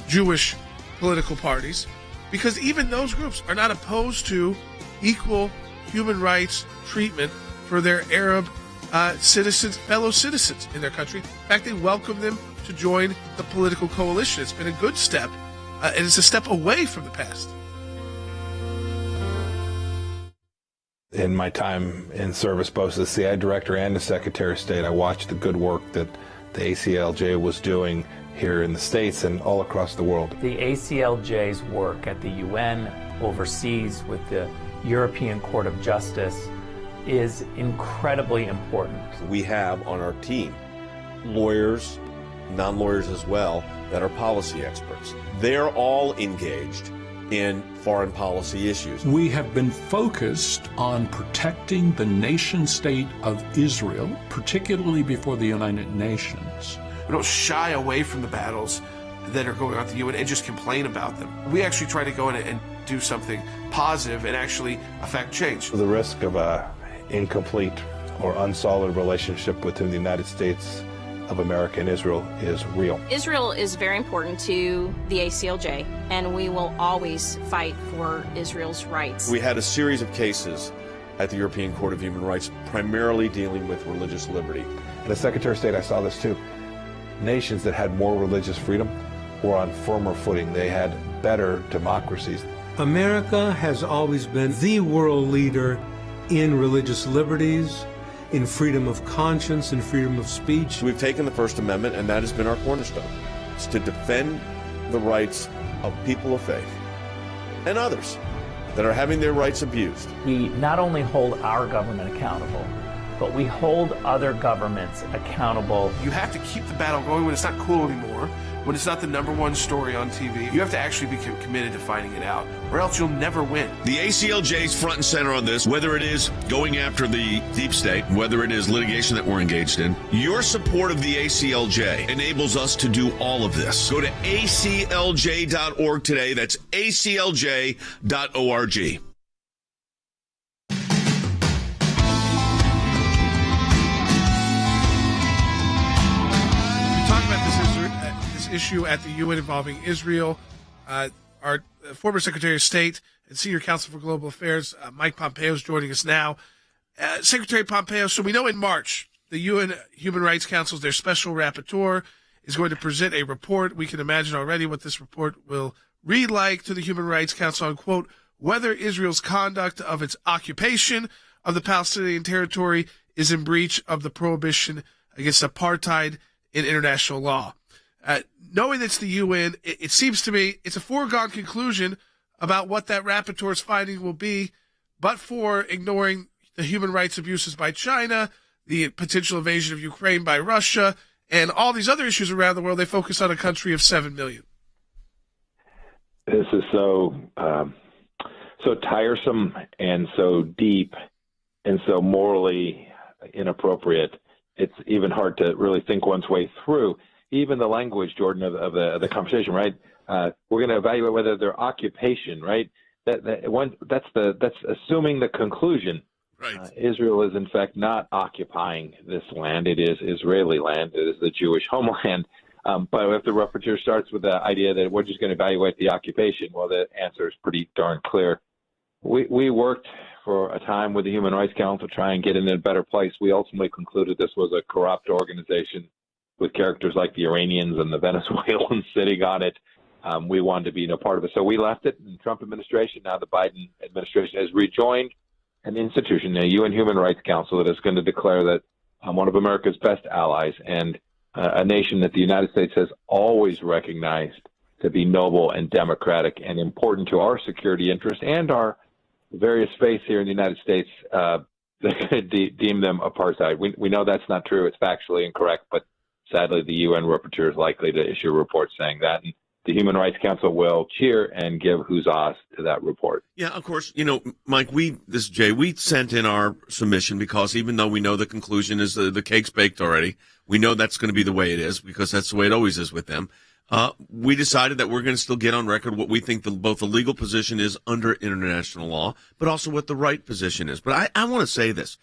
Jewish political parties, because even those groups are not opposed to equal human rights treatment for their Arab fellow citizens in their country. In fact, they welcome them to join the political coalition. It's been a good step, and it's a step away from the past. In my time in service, both as the CIA director and as Secretary of State, I watched the good work that the ACLJ was doing here in the States and all across the world. The ACLJ's work at the UN, overseas with the European Court of Justice, is incredibly important. We have on our team lawyers, non-lawyers as well, that are policy experts. They're all engaged in foreign policy issues. We have been focused on protecting the nation state of Israel, particularly before the United Nations. We don't shy away from the battles that are going on at the UN and just complain about them. We actually try to go in and do something positive and actually affect change. The risk of an incomplete or unsolid relationship between the United States of America and Israel is real. Israel is very important to the ACLJ, and we will always fight for Israel's rights. We had a series of cases at the European Court of Human Rights, primarily dealing with religious liberty. And as Secretary of State, I saw this too. Nations that had more religious freedom were on firmer footing. They had better democracies. America has always been the world leader in religious liberties, in freedom of conscience and freedom of speech. We've taken the First Amendment, and that has been our cornerstone. It's to defend the rights of people of faith and others that are having their rights abused. We not only hold our government accountable, but we hold other governments accountable. You have to keep the battle going when it's not cool anymore, when it's not the #1 story on TV. You have to actually be committed to fighting it out, or else you'll never win. The ACLJ's front and center on this, whether it is going after the deep state, whether it is litigation that we're engaged in. Your support of the ACLJ enables us to do all of this. Go to aclj.org today. That's aclj.org. issue at the UN involving Israel. Our former Secretary of State and Senior Counsel for Global Affairs, Mike Pompeo, is joining us now. Secretary Pompeo, so we know in March, the UN Human Rights Council, their special rapporteur, is going to present a report. We can imagine already what this report will read like to the Human Rights Council on, quote, whether Israel's conduct of its occupation of the Palestinian territory is in breach of the prohibition against apartheid in international law. Knowing it's the UN, it seems to me it's a foregone conclusion about what that rapporteur's finding will be, but for ignoring the human rights abuses by China, the potential invasion of Ukraine by Russia, and all these other issues around the world. They focus on a country of 7 million. This is so tiresome and so deep and so morally inappropriate. It's even hard to really think one's way through. Even the language, Jordan, of the conversation, right? We're going to evaluate whether their occupation, right? That's assuming the conclusion. Right. Israel is in fact not occupying this land. It is Israeli land. It is the Jewish homeland. But if the rapporteur starts with the idea that we're just going to evaluate the occupation, well, the answer is pretty darn clear. We worked for a time with the Human Rights Council to try and get in a better place. We ultimately concluded this was a corrupt organization with characters like the Iranians and the Venezuelans sitting on it. We wanted to be no part of it. So we left it. In the Trump administration, now the Biden administration has rejoined an institution, a UN Human Rights Council, that is going to declare that one of America's best allies and a nation that the United States has always recognized to be noble and democratic and important to our security interests and our various faiths here in the United States, deem them apartheid. We know that's not true. It's factually incorrect, but sadly, the UN rapporteur is likely to issue a report saying that. And the Human Rights Council will cheer and give huzzas to that report. Yeah, of course. You know, Mike, this is Jay. We sent in our submission because even though we know the conclusion is the cake's baked already, we know that's going to be the way it is because that's the way it always is with them. We decided that we're going to still get on record what we think both the legal position is under international law, but also what the right position is. But I want to say this.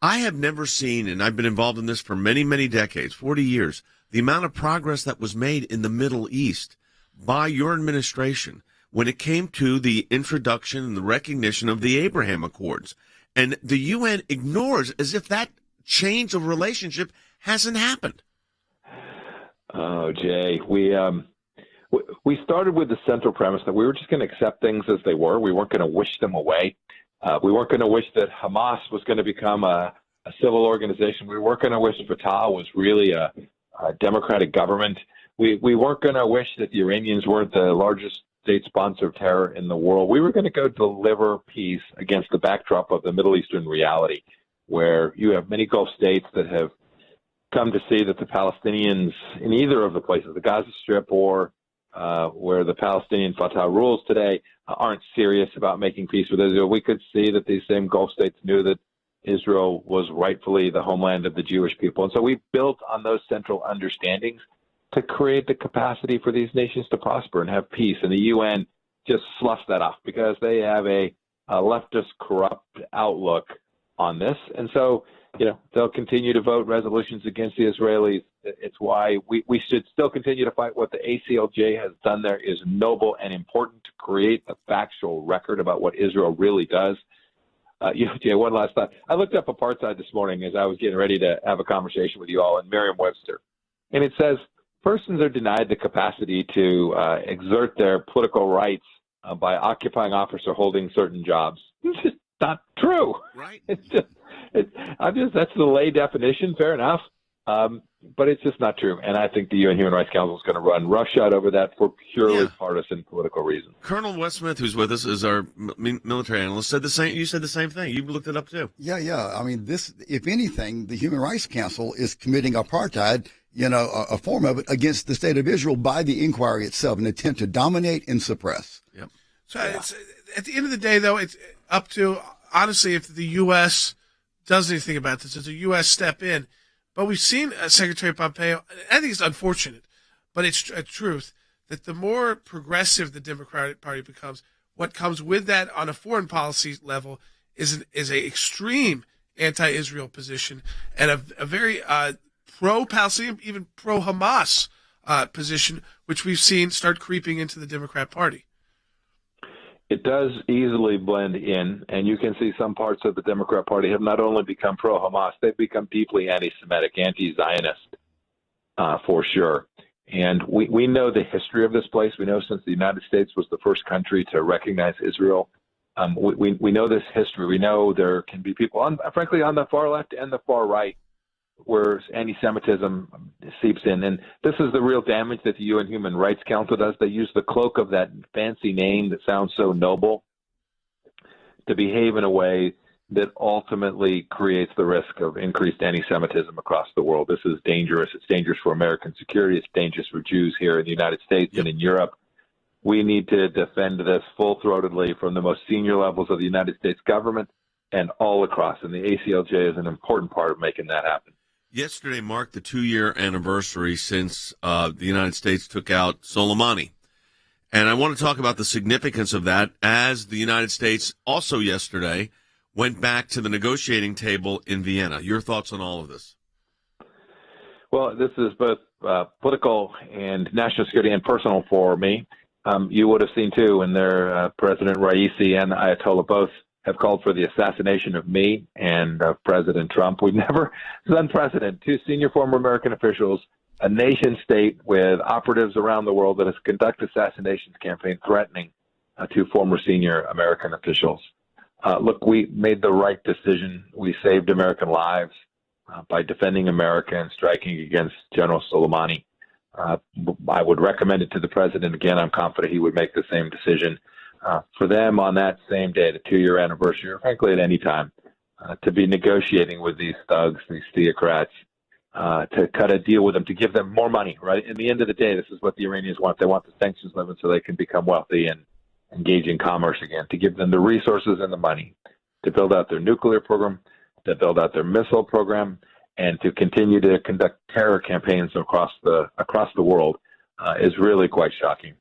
I have never seen, and I've been involved in this for many, many decades, 40 years, the amount of progress that was made in the Middle East by your administration when it came to the introduction and the recognition of the Abraham Accords. And the UN ignores as if that change of relationship hasn't happened. Oh, Jay, we started with the central premise that we were just going to accept things as they were. We weren't going to wish them away. We weren't going to wish that Hamas was going to become a civil organization. We weren't going to wish Fatah was really a democratic government. We weren't going to wish that the Iranians weren't the largest state sponsor of terror in the world. We were going to go deliver peace against the backdrop of the Middle Eastern reality, where you have many Gulf states that have come to see that the Palestinians in either of the places, the Gaza Strip or where the Palestinian Fatah rules today, aren't serious about making peace with Israel. We could see that these same Gulf states knew that Israel was rightfully the homeland of the Jewish people. And so we built on those central understandings to create the capacity for these nations to prosper and have peace. And the UN just sloughs that off because they have a leftist, corrupt outlook on this. And so, they'll continue to vote resolutions against the Israelis. It's why we should still continue to fight. What the ACLJ has done there is noble and important to create a factual record about what Israel really does. Jay, one last thought. I looked up apartheid this morning as I was getting ready to have a conversation with you all in Merriam-Webster. And it says, persons are denied the capacity to exert their political rights by occupying office or holding certain jobs. It's just not true. Right. That's the lay definition. Fair enough. But it's just not true. And I think the UN Human Rights Council is going to run roughshod over that for purely partisan political reasons. Colonel Wes Smith, who's with us, is our military analyst, said the same. You said the same thing. You looked it up too. Yeah. I mean, if anything, the Human Rights Council is committing apartheid, a form of it against the state of Israel by the inquiry itself, an attempt to dominate and suppress. Yep. So it's, at the end of the day, though, it's up to, honestly, if the U.S. does anything about this, does the U.S. step in? But we've seen Secretary Pompeo, I think it's unfortunate, but it's a truth, that the more progressive the Democratic Party becomes, what comes with that on a foreign policy level is a extreme anti-Israel position and a very pro-Palestinian, even pro-Hamas position, which we've seen start creeping into the Democrat Party. It does easily blend in, and you can see some parts of the Democrat Party have not only become pro-Hamas, they've become deeply anti-Semitic, anti-Zionist, for sure. And we know the history of this place. We know since the United States was the first country to recognize Israel. We know this history. We know there can be people, frankly, on the far left and the far right, where anti-Semitism seeps in. And this is the real damage that the UN Human Rights Council does. They use the cloak of that fancy name that sounds so noble to behave in a way that ultimately creates the risk of increased anti-Semitism across the world. This is dangerous. It's dangerous for American security. It's dangerous for Jews here in the United States and in Europe. We need to defend this full-throatedly from the most senior levels of the United States government and all across. And the ACLJ is an important part of making that happen. Yesterday marked the 2-year anniversary since the United States took out Soleimani. And I want to talk about the significance of that as the United States also yesterday went back to the negotiating table in Vienna. Your thoughts on all of this? Well, this is both political and national security and personal for me. You would have seen, too, when their President Raisi and the Ayatollah both have called for the assassination of me and of President Trump. We've never, it's unprecedented. 2 senior former American officials, a nation state with operatives around the world that has conducted assassinations campaign threatening 2 former senior American officials. Look, we made the right decision. We saved American lives by defending America and striking against General Soleimani. I would recommend it to the president again. I'm confident he would make the same decision. For them on that same day, the 2-year anniversary, or frankly at any time, to be negotiating with these thugs, these theocrats, to cut a deal with them, to give them more money, right? In the end of the day, this is what the Iranians want. They want the sanctions lifted so they can become wealthy and engage in commerce again, to give them the resources and the money to build out their nuclear program, to build out their missile program, and to continue to conduct terror campaigns across the world is really quite shocking.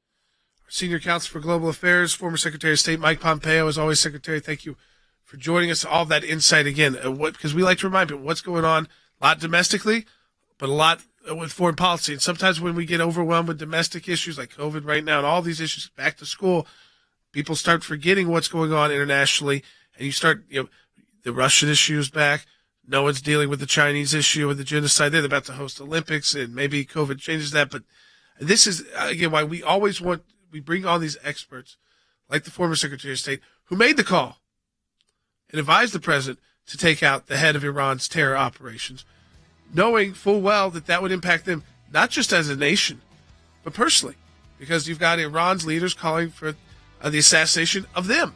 Senior Counsel for Global Affairs, former Secretary of State Mike Pompeo, as always, Secretary, thank you for joining us. All that insight again, because we like to remind people what's going on, a lot domestically, but a lot with foreign policy. And sometimes when we get overwhelmed with domestic issues like COVID right now and all these issues, back to school, people start forgetting what's going on internationally, and you start, the Russian issue is back. No one's dealing with the Chinese issue with the genocide. They're about to host Olympics, and maybe COVID changes that. But this is, again, why we always we bring on these experts, like the former Secretary of State, who made the call and advised the president to take out the head of Iran's terror operations, knowing full well that that would impact them, not just as a nation, but personally, because you've got Iran's leaders calling for the assassination of them.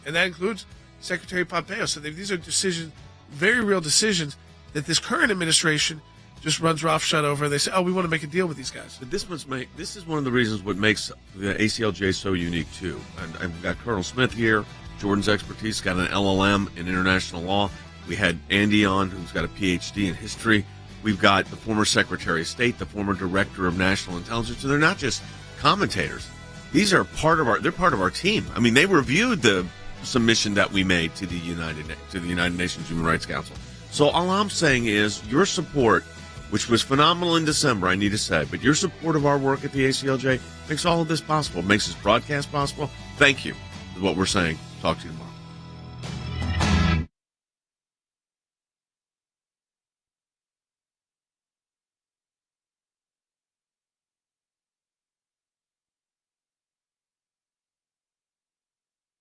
And that includes Secretary Pompeo. So these are decisions, very real decisions, that this current administration just runs roughshod over. They say, we want to make a deal with these guys. But this is one of the reasons what makes the ACLJ so unique, too. And I've got Colonel Smith here, Jordan's expertise, got an LLM in international law. We had Andy on, who's got a PhD in history. We've got the former Secretary of State, the former Director of National Intelligence. So they're not just commentators. These are part of our team. I mean, they reviewed the submission that we made to the United Nations Human Rights Council. So all I'm saying is your support, which was phenomenal in December, I need to say, but your support of our work at the ACLJ makes all of this possible, makes this broadcast possible. Thank you, is what we're saying. Talk to you tomorrow.